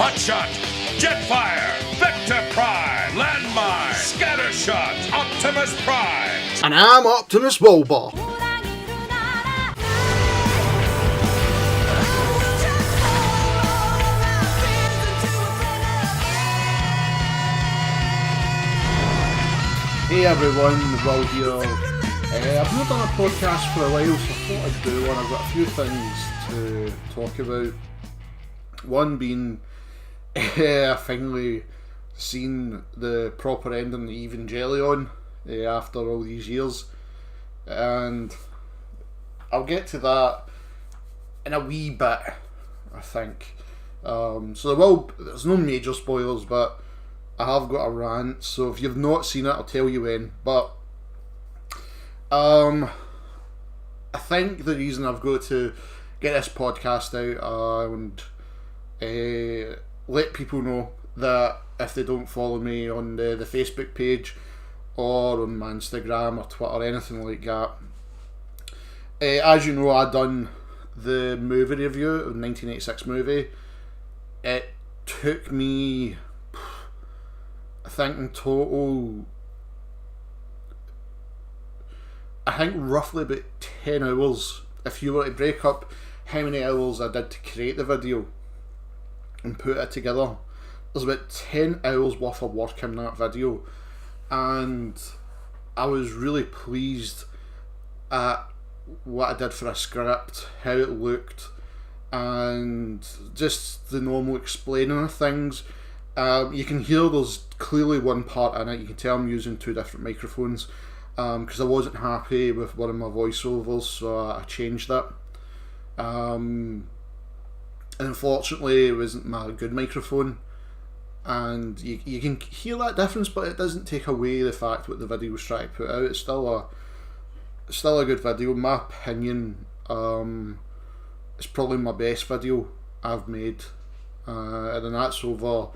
Hotshot, Jetfire, Vector Prime, Landmine, Scattershot, Optimus Prime. And I'm Optimus Wilbur. Hey everyone, Will here. I've not done a podcast for a while, so I thought I'd do one. I've got a few things to talk about. One being, I finally seen the proper ending of Evangelion after all these years, and I'll get to that in a wee bit, I think. So there's no major spoilers, but I have got a rant, so if you've not seen it, I'll tell you when. But I think the reason I've got to get this podcast out and let people know that if they don't follow me on the Facebook page or on my Instagram or Twitter or anything like that, as you know, I done the movie review of the 1986 movie. It took me, I think in total, roughly about 10 hours. If you were to break up how many hours I did to create the video and put it together, there's about 10 hours worth of work in that video, and I was really pleased at what I did for a script, how it looked, and just the normal explaining of things. You can hear there's clearly one part in it. You can tell I'm using two different microphones because I wasn't happy with one of my voiceovers, so I changed that. And unfortunately, it wasn't my good microphone, and you can hear that difference, but it doesn't take away the fact what the video was trying to put out. It's still a good video. In my opinion, it's probably my best video I've made, and that's over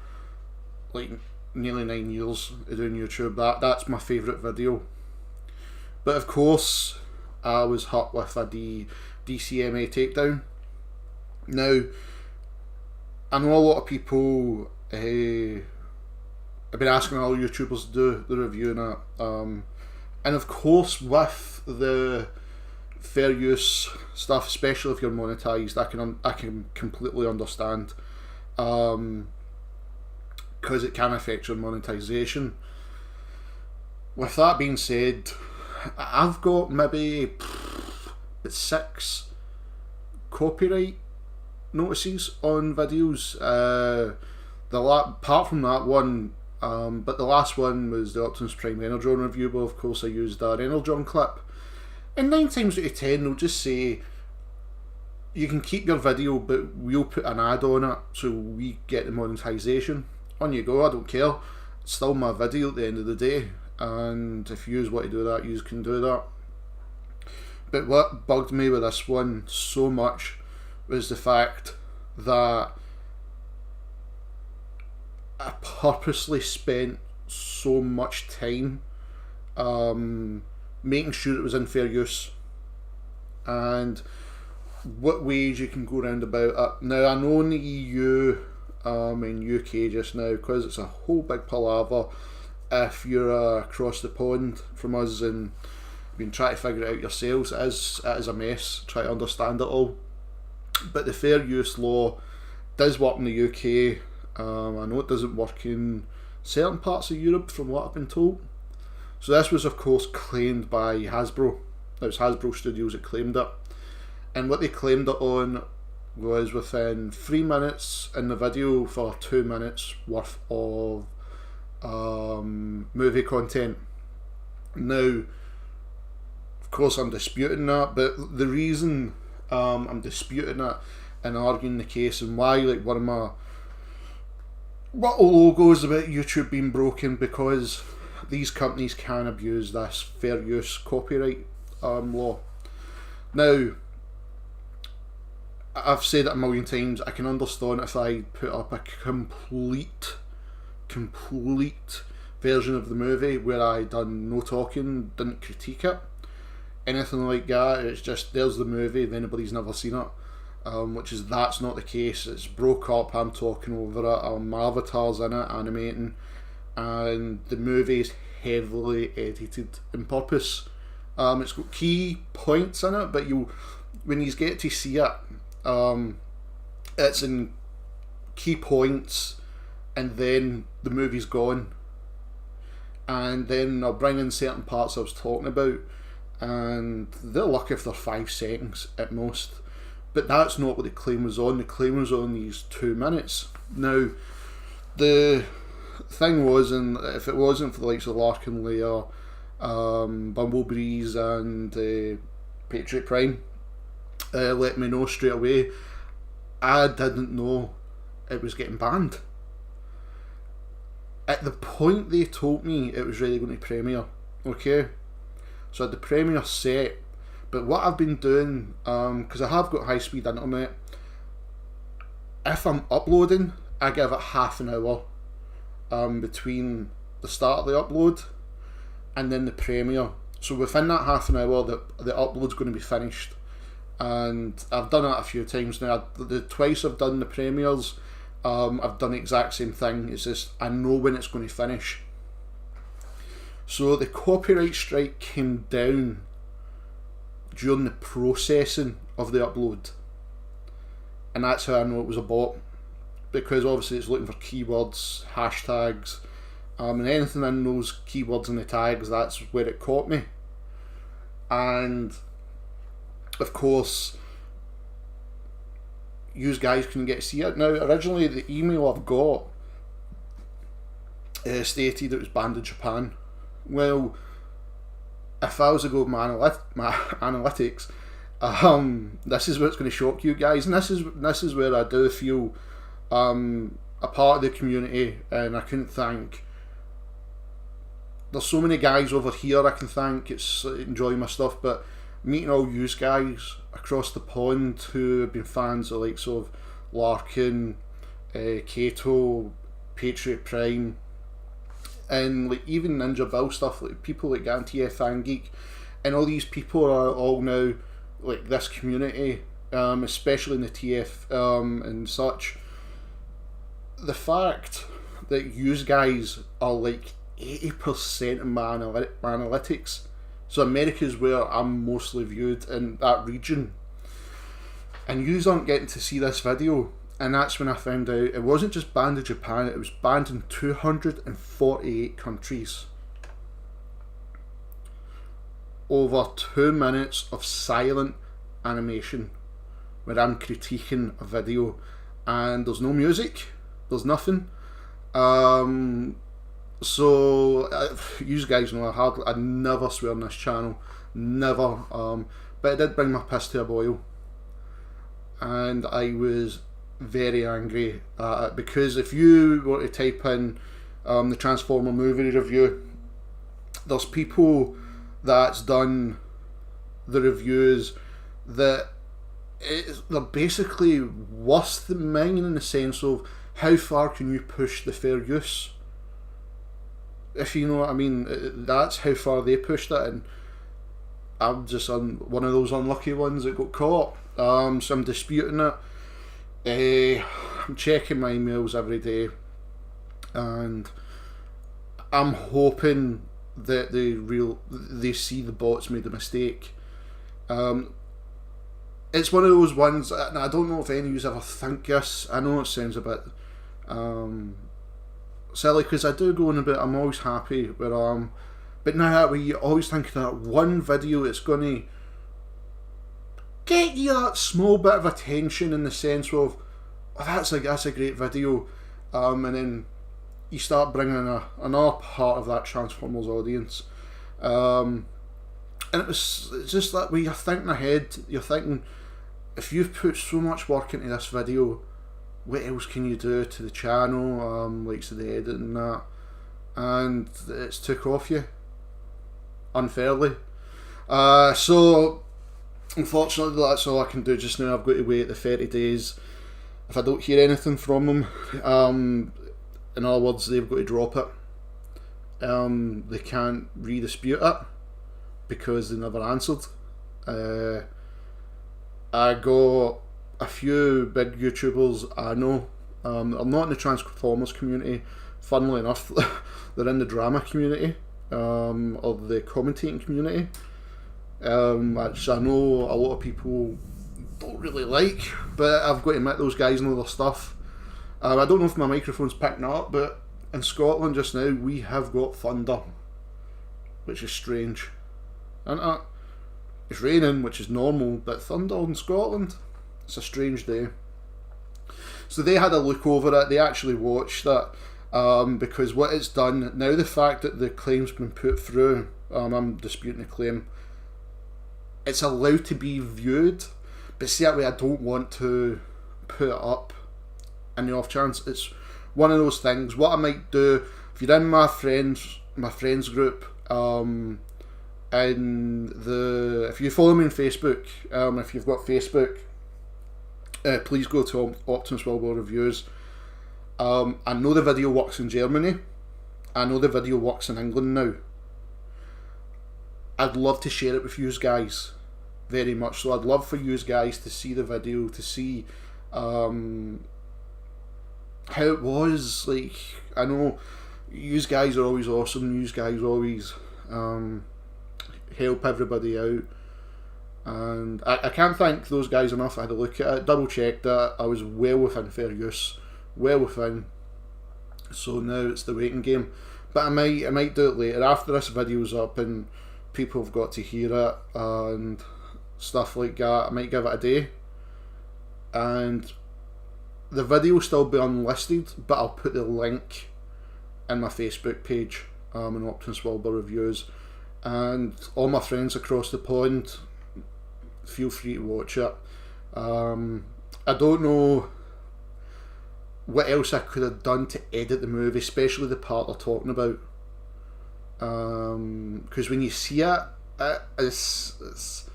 like nearly 9 years of doing YouTube. That's my favourite video. But of course, I was hit with a DCMA takedown. Now, I know a lot of people have been asking other YouTubers to do the review and that, and of course with the fair use stuff, especially if you're monetized, I can completely understand, because it can affect your monetization. With that being said, I've got maybe 6 copyright notices on videos. Apart from that one, but the last one was the Optimus Prime Energon review, but of course I used an Energon clip. And 9 times out of 10 they'll just say, you can keep your video, but we'll put an ad on it so we get the monetization. On you go, I don't care. It's still my video at the end of the day, and if you want to do that, you can do that. But what bugged me with this one so much was the fact that I purposely spent so much time making sure it was in fair use and what ways you can go around about it. Now, I know in the EU in UK just now, because it's a whole big palaver if you're across the pond from us and been trying to figure it out yourselves. It is a mess, try to understand it all. But the fair use law does work in the UK. I know it doesn't work in certain parts of Europe from what I've been told. So this was of course claimed by Hasbro. It was Hasbro Studios that claimed it, and what they claimed it on was within 3 minutes in the video for 2 minutes worth of movie content. Now, of course I'm disputing that, but the reason I'm disputing it and arguing the case, and why, like, one of my logos about YouTube being broken, because these companies can abuse this fair use copyright law. Now, I've said it a million times, I can understand if I put up a complete version of the movie where I done no talking, didn't critique it, anything like that. It's just, there's the movie if anybody's never seen it. which is that's not the case. It's broke up, I'm talking over it, my avatar's in it, animating, and the movie is heavily edited on purpose. It's got key points in it, but when you get to see it, it's in key points, and then the movie's gone, and then I'll bring in certain parts I was talking about, and they're lucky if they're 5 seconds at most. But that's not what the claim was on. The claim was on these 2 minutes. Now, the thing was, and if it wasn't for the likes of Larkin Layer, Bumblebees and Patriot Prime, let me know straight away, I didn't know it was getting banned. At the point they told me it was really going to premiere, okay? So I had the premiere set, but what I've been doing, because I have got high speed internet, if I'm uploading, I give it half an hour between the start of the upload and then the premiere. So within that half an hour, the upload's going to be finished. And I've done it a few times now. The twice I've done the premieres, I've done the exact same thing. It's just I know when it's going to finish. So the copyright strike came down during the processing of the upload, and that's how I know it was a bot, because obviously it's looking for keywords, hashtags, and anything in those keywords and the tags, that's where it caught me. And of course, you guys can get to see it. Now, originally the email I've got stated it was banned in Japan. Well, if I was to go with my analytics, this is what's going to shock you guys, and this is where I do feel a part of the community, and I couldn't thank. There's so many guys over here I can thank. It's enjoy my stuff, but meeting all you guys across the pond who have been fans of likes of Larkin, Kato, Patriot Prime, and like even Ninja Bill stuff, like people like TF Fan Geek, and all these people are all now like this community, especially in the TF and such. The fact that you guys are like 80% of my analytics, so America's where I'm mostly viewed in that region, and yous aren't getting to see this video. And that's when I found out it wasn't just banned in Japan, it was banned in 248 countries. Over 2 minutes of silent animation where I'm critiquing a video, and there's no music, there's nothing. So you guys know I never swear on this channel, never. But it did bring my piss to a boil, and I was very angry at it, because if you were to type in the Transformer movie review, there's people that's done the reviews that they're basically worse than mine, in the sense of how far can you push the fair use, if you know what I mean. That's how far they pushed it, and I'm just one of those unlucky ones that got caught. So I'm disputing it. I'm checking my emails every day, and I'm hoping that they see the bots made a mistake. It's one of those ones, and I don't know if any of you ever think this. I know it sounds a bit silly, because I do go on a bit. I'm always happy with but now that way you always think of that one video that's going to get you that small bit of attention, in the sense of, oh, that's a great video, and then you start bringing another part of that Transformers audience, and it's just that way you're thinking ahead. You're thinking, if you've put so much work into this video, what else can you do to the channel, like to the edit and that, and it's took off you unfairly. So unfortunately that's all I can do just now. I've got to wait the 30 days. If I don't hear anything from them, in other words, they've got to drop it. They can't re-dispute it because they never answered. I got a few big YouTubers I know. I'm not in the Transformers community. Funnily enough, they're in the drama community, or the commentating community, which I know a lot of people don't really like, but I've got to admit those guys know their stuff. I don't know if my microphone's picking up, but in Scotland just now we have got thunder, which is strange. And it's raining, which is normal, but thunder in Scotland, it's a strange day. So they had a look over it, they actually watched it, because what it's done, now the fact that the claim's been put through, I'm disputing the claim, it's allowed to be viewed, but see that way I don't want to put it up in the off chance. It's one of those things. What I might do, if you're in my friends group, if you follow me on Facebook, if you've got Facebook, please go to Optimus Wilbur Reviews. I know the video works in Germany. I know the video works in England now. I'd love to share it with you guys, very much so. I'd love for you guys to see the video, to see how it was. Like, I know you guys are always awesome, you guys always help everybody out, and I can't thank those guys enough. I had a look at it, double checked that I was well within fair use, well within, so now it's the waiting game. But I might do it later after this video's up and people have got to hear it and stuff like that. I might give it a day and the video will still be unlisted, but I'll put the link in my Facebook page, in Optimus Wilbur Reviews, and all my friends across the pond, feel free to watch it. I don't know what else I could have done to edit the movie, especially the part they're talking about, because when you see it, it's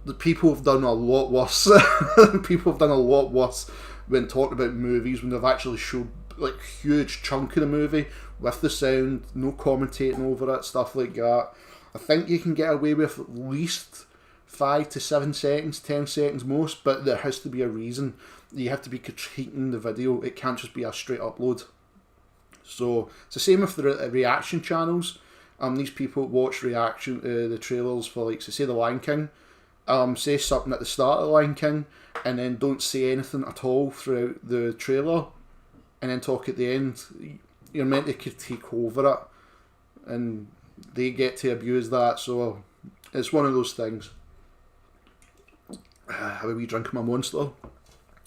the people have done a lot worse. People have done a lot worse when talking about movies, when they've actually showed like huge chunk of the movie with the sound, no commentating over it, stuff like that. I think you can get away with at least 5 to 7 seconds, 10 seconds most, but there has to be a reason. You have to be critiquing the video. It can't just be a straight upload. So it's the same with the reaction channels. These people watch the trailers for, like, say The Lion King. Say something at the start of The Lion King and then don't say anything at all throughout the trailer, and then talk at the end. You're meant to critique over it, and they get to abuse that. So it's one of those things. Have a wee drink of my Monster,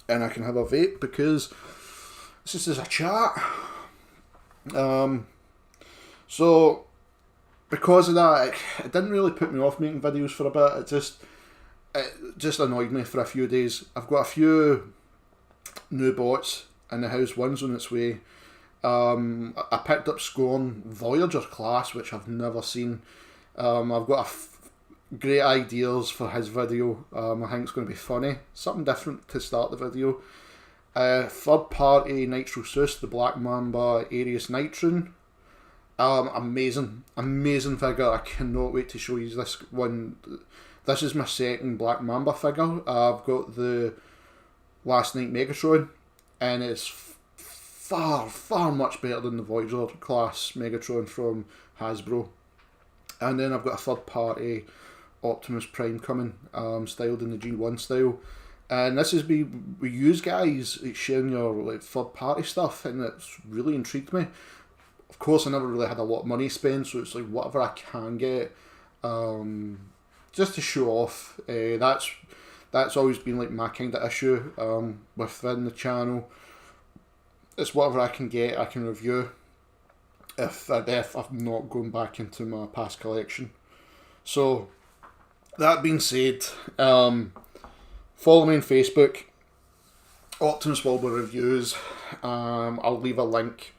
and I can have a vape because this is a chat. So because of that, it didn't really put me off making videos for a bit. It just annoyed me for a few days. I've got a few new bots in the house. One's on its way. I picked up Scorn Voyager class, which I've never seen. I've got great ideas for his video. I think it's going to be funny. Something different to start the video. Third party Nitro Sus, the Black Mamba Arius Nitron. Amazing figure. I cannot wait to show you this one. This is my second Black Mamba figure. I've got the Last Night Megatron, and it's far much better than the Voyager class Megatron from Hasbro. And then I've got a third party Optimus Prime coming, styled in the G1 style. And this is with you guys sharing your like third party stuff, and it's really intrigued me. Of course, I never really had a lot of money to spend, so it's like whatever I can get, just to show off. That's always been like my kind of issue within the channel. It's whatever I can get, I can review. If I'm not going back into my past collection. So that being said, follow me on Facebook, Optimus Wilbur Reviews. I'll leave a link.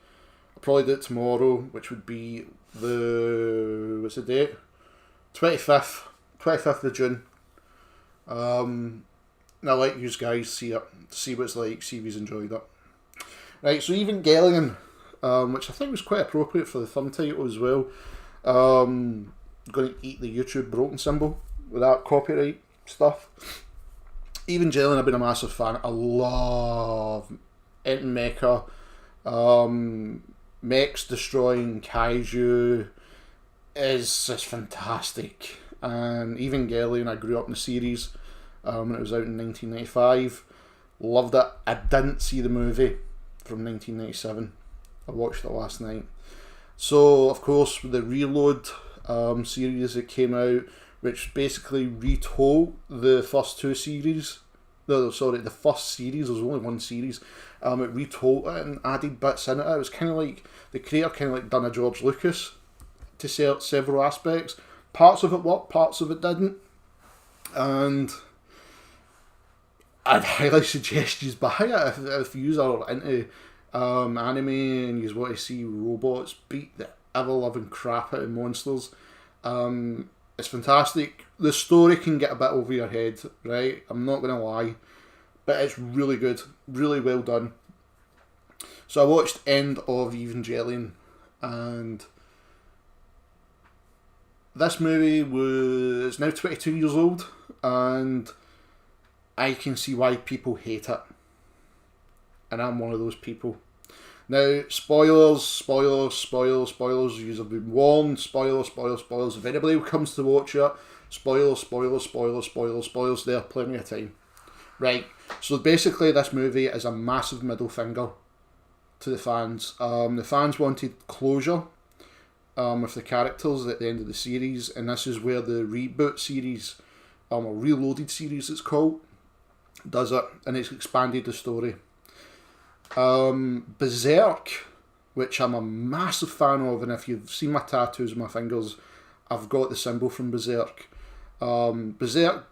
I'll probably do it tomorrow, which would be what's the date? 25th of June. And I let you guys see it, see what it's like, see if you've enjoyed it. Right, so Evangelion, which I think was quite appropriate for the thumb title as well. Going to eat the YouTube broken symbol with that copyright stuff. Evangelion, I've been a massive fan. I love Mecha, mechs destroying kaiju is just fantastic. And Evangelion, I grew up in the series when it was out in 1995. Loved it. I didn't see the movie from 1997. I watched it last night. So, of course, with the Reload series that came out, which basically retold the first two series. No, sorry, the first series. There was only one series. It retold it and added bits in it. It was kind of like the creator kind of like done a George Lucas to several aspects. Parts of it worked, parts of it didn't, and I'd highly suggest you buy it if you are into anime and you want to see robots beat the ever-loving crap out of monsters. It's fantastic. The story can get a bit over your head, right? I'm not going to lie, but it's really good, really well done. So I watched End of Evangelion, and this movie was now 22 years old, and I can see why people hate it. And I'm one of those people. Now, spoilers. You have been warned. Spoilers. If anybody comes to watch it, spoilers. There are plenty of time. Right, so basically this movie is a massive middle finger to the fans. The fans wanted closure with the characters at the end of the series, and this is where the reboot series, or Reloaded series it's called, does it, and it's expanded the story. Berserk, which I'm a massive fan of, and if you've seen my tattoos on my fingers, I've got the symbol from Berserk. Berserk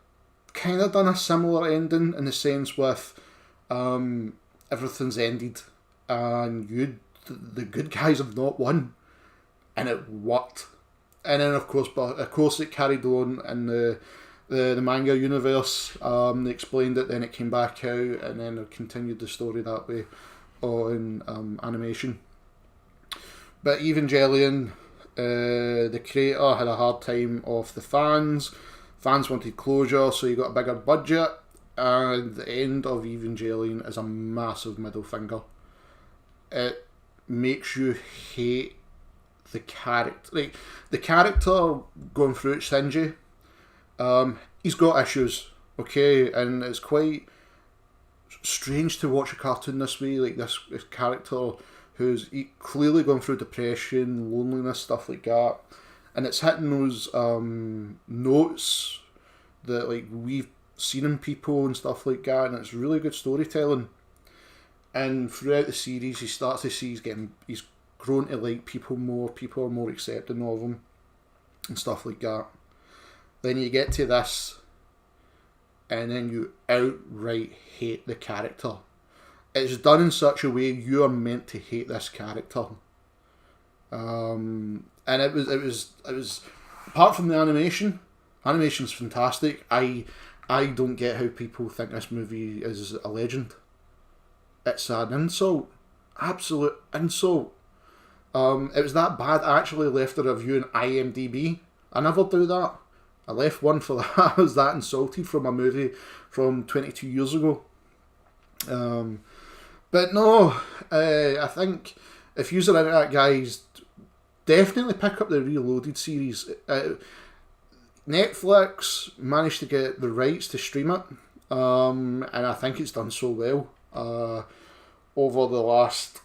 kind of done a similar ending in the sense with everything's ended and the good guys have not won, and it worked. And then of course it carried on in the manga universe. They explained it, then it came back out, and then it continued the story that way on animation. But Evangelion, the creator had a hard time off the fans. Fans wanted closure, so you got a bigger budget, and the end of Evangelion is a massive middle finger. It makes you hate the character. Like, the character going through it, Shinji, he's got issues, okay, and it's quite strange to watch a cartoon this way, like this character who's clearly going through depression, loneliness, stuff like that, and it's hitting those notes that like we've seen in people and stuff like that, and it's really good storytelling. And throughout the series, he starts to see he's grown to like people are more accepting of him and stuff like that. Then you get to this, and then you outright hate the character. It's done in such a way you are meant to hate this character. And it was apart from the animation's fantastic. I don't get how people think this movie is a legend. It's an insult, absolute insult. It was that bad. I actually left a review on IMDb. I never do that. I left one for that. I was that insulted from a movie from 22 years ago. But no, I think if you're into that, guys, definitely pick up the Reloaded series. Netflix managed to get the rights to stream it, and I think it's done so well over the last,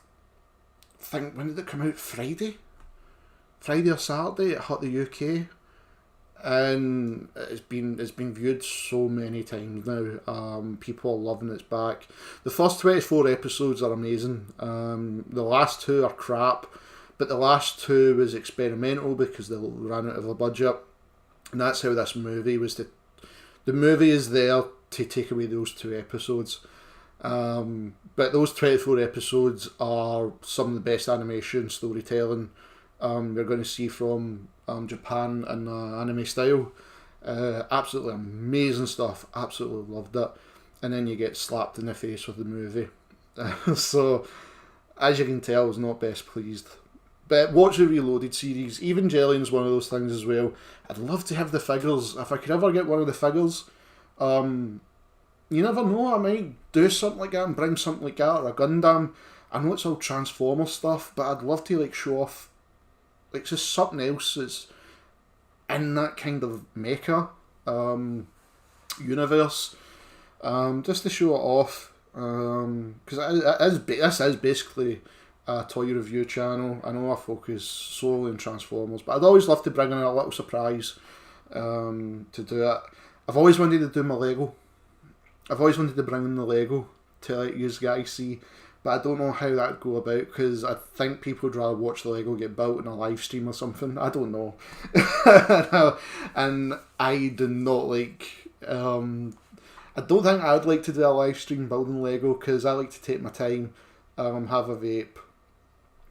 I think, when did it come out? Friday or Saturday? It hit the UK, and it's been viewed so many times now. People are loving it back. The first 24 episodes are amazing. The last two are crap, but the last two was experimental because they ran out of a budget, and that's how this movie was. The movie is there to take away those 2 episodes. But those 24 episodes are some of the best animation storytelling you're going to see from Japan and anime style. Absolutely amazing stuff. Absolutely loved it. And then you get slapped in the face with the movie. So, as you can tell, I was not best pleased. But watch the Reloaded series. Evangelion's one of those things as well. I'd love to have the figures. If I could ever get one of the figures, the you never know, I might do something like that and bring something like that, or a Gundam. I know it's all Transformer stuff, but I'd love to like show off like just something else that's in that kind of mecha universe, just to show it off, because this is basically a toy review channel. I know I focus solely on Transformers, but I'd always love to bring in a little surprise to do it. I've always wanted to do my Lego. I've always wanted to bring in the Lego to let you guys see, but I don't know how that'd go about, because I think people would rather watch the Lego get built in a live stream or something. I don't know. And I do not like... I don't think I'd like to do a live stream building Lego, because I like to take my time, have a vape,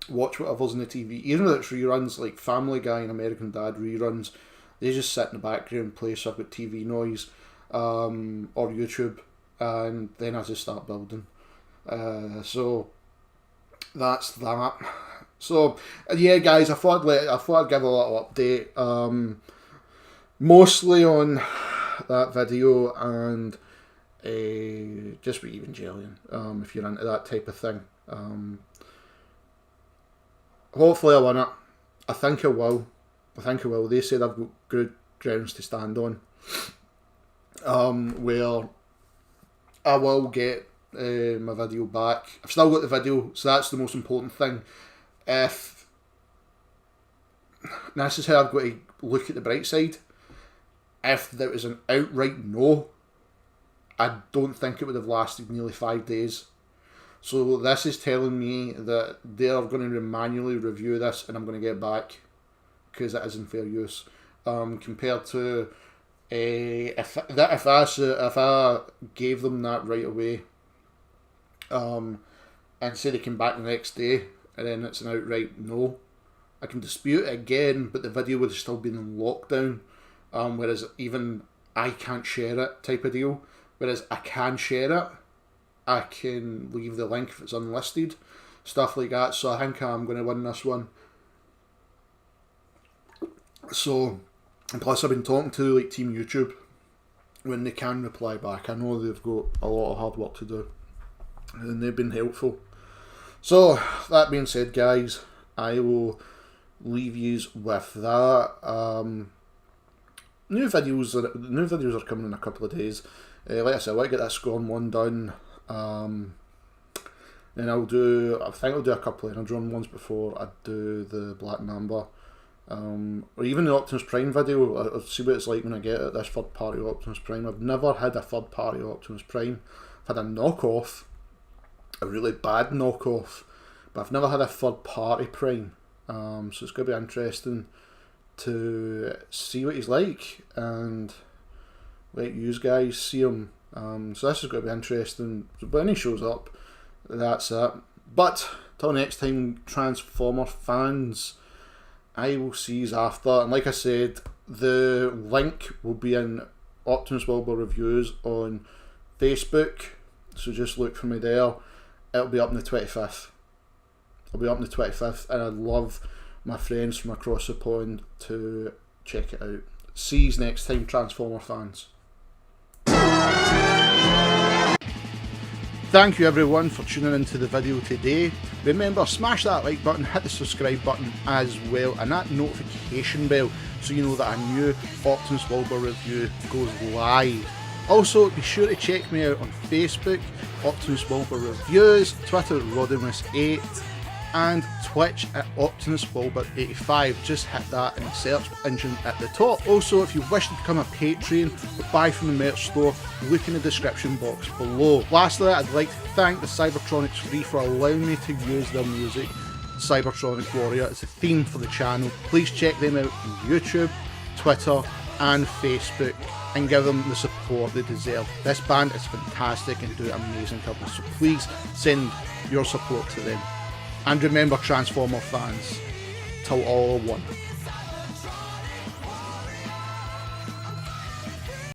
watch whatever's on the TV. Even if it's reruns, like Family Guy and American Dad reruns, they just sit in the background and play, so I've got TV noise, or YouTube, and then I just start building. So that's that. So yeah, guys, I thought I'd give a little update, mostly on that video and just with Evangelion, if you're into that type of thing. Hopefully I win it. I think I will. They said I've got good grounds to stand on, where I will get my video back. I've still got the video, so that's the most important thing. If this is how I've got to look at the bright side, if there was an outright no, I don't think it would have lasted nearly 5 days. So this is telling me that they're going to manually review this, and I'm going to get back, because it isn't fair use. Compared to if I gave them that right away, and say they came back the next day, and then it's an outright no, I can dispute it again, but the video would have still been in lockdown. Whereas even I can't share it type of deal. Whereas I can share it. I can leave the link if it's unlisted. Stuff like that. So I think I'm going to win this one. So, and plus I've been talking to like Team YouTube when they can reply back. I know they've got a lot of hard work to do, and they've been helpful. So, that being said, guys, I will leave you with that. New videos are coming in a couple of days. Like I said, I want to get that Scorn one done. And I think I'll do a couple of Energon ones before I do the Black and Amber. Or even the Optimus Prime video. I'll see what it's like when I get it, this third party Optimus Prime. I've never had a third party Optimus Prime. I've had a knockoff, a really bad knockoff, but I've never had a third party Prime. So it's going to be interesting to see what he's like and let you guys see him. So this is going to be interesting. So when he shows up, that's it. But till next time, Transformer fans, I will see you after. And like I said, the link will be in Optimus Wilbur Reviews on Facebook, so just look for me there. It'll be up on the 25th. It'll be up on the 25th, and I'd love my friends from across the pond to check it out. See you next time, Transformer fans. Thank you everyone for tuning into the video today. Remember, smash that like button, hit the subscribe button as well, and that notification bell so you know that a new Optimus Wilbur review goes live. Also, be sure to check me out on Facebook, Optimus Wilbur Reviews, Twitter at Rodimus8, and Twitch at Optimus Wilbur 85. Just hit that in the search engine at the top. Also, if you wish to become a Patreon or buy from the merch store, look in the description box below. Lastly, I'd like to thank the Cybertronic Spree for allowing me to use their music. Cybertronic Warrior is the theme for the channel. Please check them out on YouTube, Twitter and Facebook, and give them the support they deserve. This band is fantastic and do amazing covers, so please send your support to them. And remember, Transformer fans, till all are one.